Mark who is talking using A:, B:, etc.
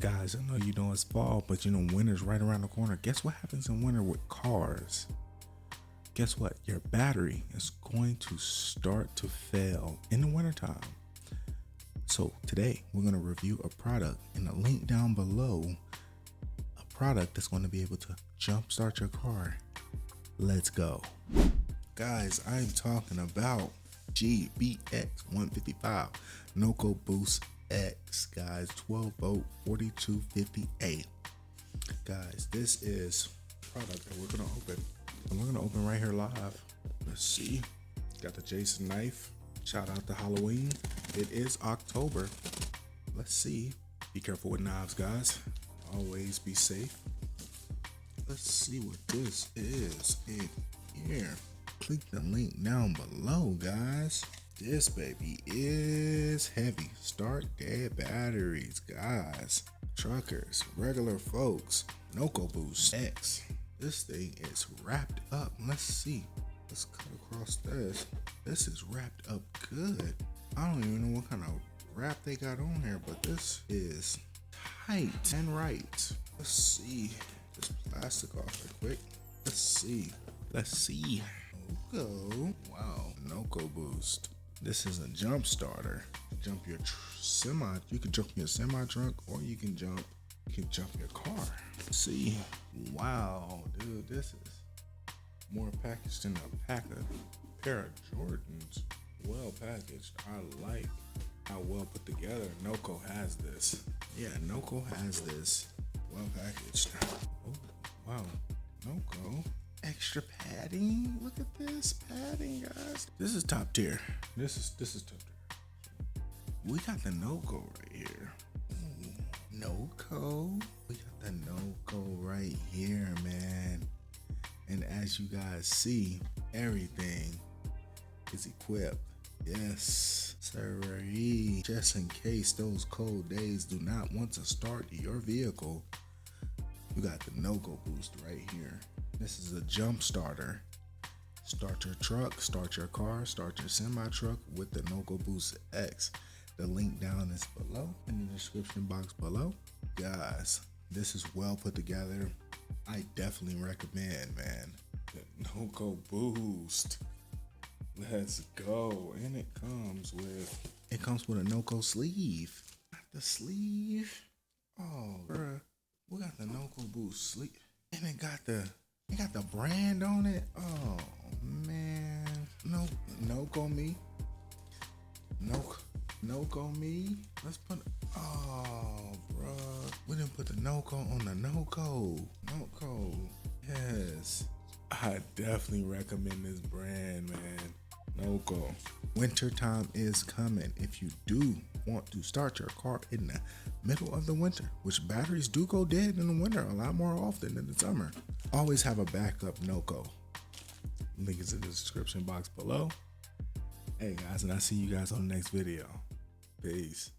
A: Guys, I know you know it's fall, but you know winter's right around the corner. Guess what happens in winter with cars? Guess what? Your battery is going to start to fail in the wintertime. So today we're going to review a product, and a link down below, a product that's going to be able to jumpstart your car. Let's go. Guys, I'm talking about GBX 155 Noco Boost X, guys, 12 volt 4258. Guys, this is a product that we're gonna open, and we're gonna open right here live. Let's see. Got the Jason knife. Shout out to Halloween. It is October. Let's see. Be careful with knives, guys. Always be safe. Let's see what this is in here. Click the link down below, guys. This baby is heavy. Start dead batteries, guys. Truckers, regular folks. Noco Boost X. This thing is wrapped up. Let's see. Let's cut across this. This is wrapped up good. I don't even know what kind of wrap they got on here, but this is tight and right. Let's see. This plastic off real quick. Let's see. Let's see. Noco. Wow. Noco Boost. This is a jump starter. Jump your semi. You can jump your semi trunk, or you can jump your car. See, wow, dude, this is more packaged than a pair of Jordans. Well packaged. I like how well put together Noco has this. Yeah, Noco has this. Well packaged. Oh, wow, Noco. Extra padding. Look at this padding, guys. This is top tier. This is top tier. We got the Noco right here. Ooh, Noco. We got the Noco right here, man. And as you guys see, everything is equipped. Yes, sirree. Just in case those cold days do not want to start your vehicle, you got the Noco Boost right here. This is a jump starter. Start your truck, start your car, start your semi truck with the Noco Boost X. The link down is below in the description box below. Guys, this is well put together. I definitely recommend, man. The Noco Boost. Let's go. And it comes with a Noco sleeve. The sleeve. Oh, bruh. We got the Noco Boost sleeve. And it got the brand on it. Oh man. Noco me. Noco me. Let's put bruh. We didn't put the Noco on the Noco. Noco. Yes. I definitely recommend this brand, man. Noco. Wintertime is coming. If you do want to start your car in the middle of the winter, which batteries do go dead in the winter a lot more often than the summer, always have a backup Noco. Link is in the description box below. Hey guys, and I'll see you guys on the next video. Peace.